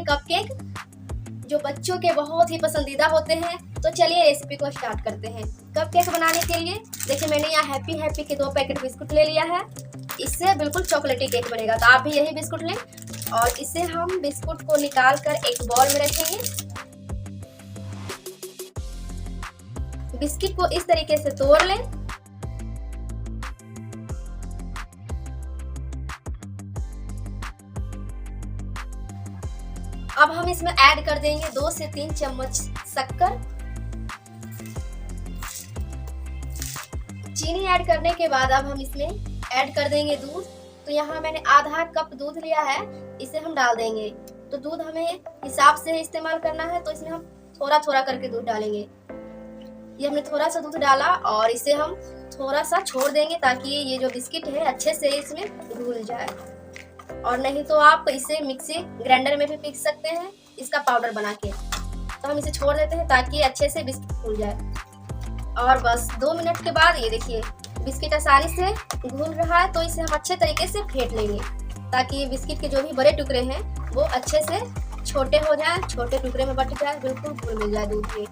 हैं कपकेक, जो बच्चों के बहुत ही पसंदीदा होते हैं। तो चलिए रेसिपी को स्टार्ट करते हैं। कपकेक बनाने के लिए देखिए मैंने यहाँ हैप्पी हैप्पी के 2 पैकेट बिस्कुट ले लिया है। इससे बिल्कुल चॉकलेटी केक बनेगा, तो आप भी यही बिस्कुट लें। और इसे हम बिस्कुट को निकाल कर एक बाउल में रखेंगे। बिस्किट को इस तरीके से तोड़ लें। अब हम इसमें ऐड कर देंगे 2 से 3 चम्मच शक्कर। चीनी ऐड करने के बाद अब हम इसमें ऐड कर देंगे दूध। तो यहाँ मैंने आधा कप दूध लिया है, इसे हम डाल देंगे। तो दूध हमें हिसाब से इस्तेमाल करना है, तो इसमें हम थोड़ा थोड़ा करके दूध डालेंगे। ये हमने थोड़ा सा दूध डाला और इसे हम थोड़ा सा छोड़ देंगे ताकि ये जो बिस्किट है अच्छे से इसमें घुल जाए। और नहीं तो आप इसे मिक्सी ग्राइंडर में भी पीस सकते हैं इसका पाउडर बना के। तो हम इसे छोड़ देते हैं ताकि अच्छे से बिस्किट घुल जाए। और बस 2 मिनट के बाद ये देखिए बिस्किट आसानी से घुल रहा है। तो इसे हम अच्छे तरीके से फेंट लेंगे ताकि बिस्किट के जो भी बड़े टुकड़े हैं वो अच्छे से छोटे हो जाए, छोटे टुकड़े में बट जाए, बिल्कुल घुल मिल जाए दूध में।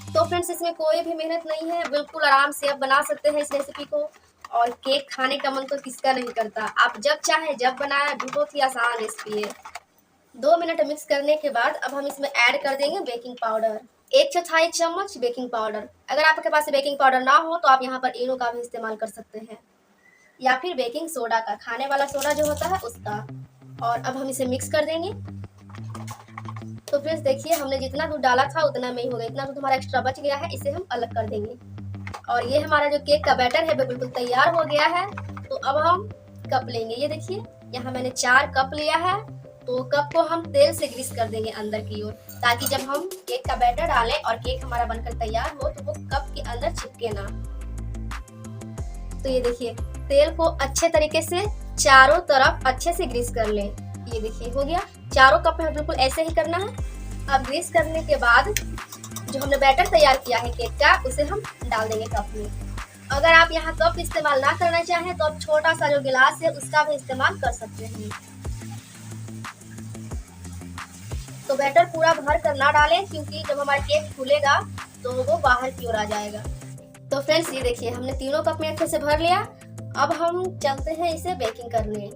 तो फ्रेंड्स इसमें कोई भी मेहनत नहीं है, बिल्कुल आराम से आप बना सकते हैं इस रेसिपी को। और केक खाने का मन तो किसका नहीं करता, आप जब चाहे जब बनाए, बहुत ही आसान रेसिपी है। 2 मिनट मिक्स करने के बाद अब हम इसमें ऐड कर देंगे बेकिंग पाउडर, 1/4 चम्मच बेकिंग पाउडर। अगर आपके पास बेकिंग पाउडर ना हो तो आप यहाँ पर इनो का भी इस्तेमाल कर सकते हैं, या फिर बेकिंग सोडा का, खाने वाला सोडा जो होता है उसका। और अब हम इसे मिक्स कर देंगे। तो फ्रेंड्स देखिए हमने जितना दूध डाला था उतना में ही हो गया, इतना दूध हमारा एक्स्ट्रा बच गया है, इसे हम अलग कर देंगे। और ये हमारा जो केक का बैटर है वो बिल्कुल तैयार हो गया है। तो अब हम कप लेंगे, ये देखिए यहाँ मैंने 4 कप लिया है। तो कप को हम तेल से ग्रीस कर देंगे अंदर की ओर, ताकि जब हम केक का बैटर डालें और केक हमारा बनकर तैयार हो तो वो कप के अंदर चिपके ना। तो ये देखिए तेल को अच्छे तरीके से चारों तरफ अच्छे से ग्रीस कर लें। ये देखिए हो गया, चारों कप में बिल्कुल ऐसे ही करना है। अब ग्रीस करने के बाद जो हमने बैटर तैयार किया है केक का, उसे हम डाल देंगे कप में। अगर आप यहाँ कप इस्तेमाल ना करना चाहें तो आप छोटा सा जो गिलास है उसका भी इस्तेमाल कर सकते हैं। तो बैटर पूरा भर कर ना डालें, क्योंकि जब हमारा केक फूलेगा तो वो बाहर की ओर आ जाएगा। तो फ्रेंड्स ये देखिए हमने तीनों कप में अच्छे से भर लिया। अब हम चलते हैं इसे बेकिंग करने।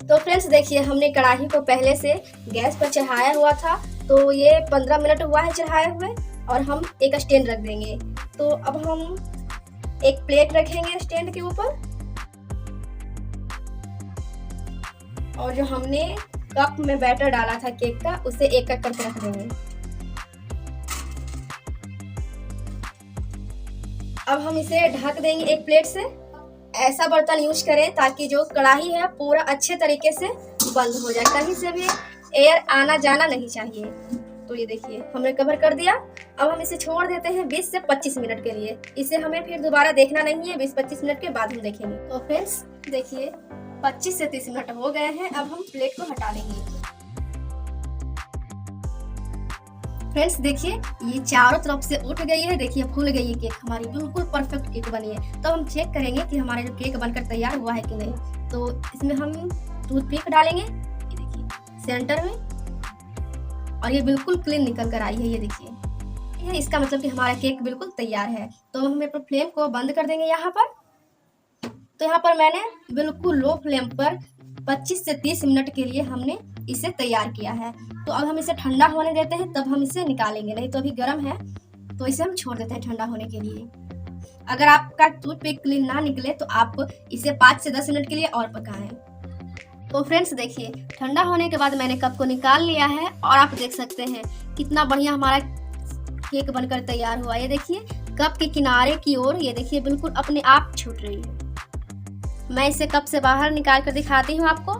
तो फ्रेंड्स देखिए हमने कढ़ाई को पहले से गैस पर चढ़ाया हुआ था। तो ये 15 मिनट हुआ है चढ़ाए हुए, और हम एक स्टैंड रख देंगे। तो अब हम एक प्लेट रखेंगे स्टैंड के ऊपर, और जो हमने कप में बैटर डाला था केक का उसे एक एक करके रख देंगे। अब हम इसे ढक देंगे एक प्लेट से। ऐसा बर्तन यूज करें ताकि जो कढ़ाई है पूरा अच्छे तरीके से बंद हो जाए, कहीं से भी एयर आना जाना नहीं चाहिए। तो ये देखिए हमने कवर कर दिया। अब हम इसे छोड़ देते हैं 20 से 25 मिनट के लिए। इसे हमें फिर दोबारा देखना नहीं है, 20-25 मिनट के बाद हम देखेंगे। तो फ्रेंड्स देखिए 25 से 30 मिनट हो गए हैं। अब हम प्लेट को हटा लेंगे। फ्रेंड्स देखिए ये चारों तरफ से उठ गई है, देखिए फूल गई है केक हमारी, बिल्कुल परफेक्ट केक बनी है। तो हम चेक करेंगे कि हमारा जो केक बनकर तैयार हुआ है कि नहीं। तो इसमें हम टूथपिक डालेंगे, ये देखिए सेंटर में, और ये बिल्कुल क्लीन निकल कर आई है। ये देखिए ये इसका मतलब कि हमारा केक बिल्कुल तैयार है। तो हम अपने फ्लेम को बंद कर देंगे यहाँ पर। तो यहाँ पर मैंने बिल्कुल लो फ्लेम पर 25 से 30 मिनट के लिए हमने इसे तैयार किया है। तो अब हम इसे ठंडा होने देते हैं, तब हम इसे निकालेंगे, नहीं तो अभी गर्म है तो इसे हम छोड़ देते हैं ठंडा होने के लिए। अगर आपका टूथपिक क्लीन ना निकले तो आप इसे 5 से 10 मिनट के लिए और पकाएं। तो फ्रेंड्स देखिए ठंडा होने के बाद मैंने कप को निकाल लिया है, और आप देख सकते हैं कितना बढ़िया हमारा केक बनकर तैयार हुआ। ये देखिए कप के किनारे की ओर ये देखिए बिल्कुल अपने आप छूट रही है। मैं इसे कप से बाहर निकाल कर दिखाती हूँ आपको।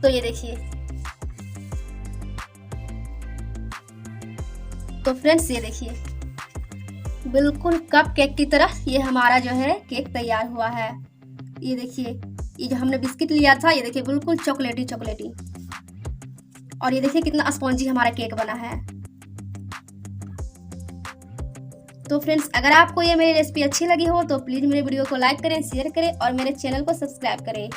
तो ये देखिए, तो फ्रेंड्स ये देखिए बिल्कुल कप केक की तरह ये हमारा जो है केक तैयार हुआ है। ये देखिए ये जो हमने बिस्किट लिया था ये देखिए बिल्कुल चॉकलेटी चॉकलेटी, और ये देखिए कितना स्पॉन्जी हमारा केक बना है। तो फ्रेंड्स अगर आपको ये मेरी रेसिपी अच्छी लगी हो तो प्लीज़ मेरे वीडियो को लाइक करें, शेयर करें और मेरे चैनल को सब्सक्राइब करें।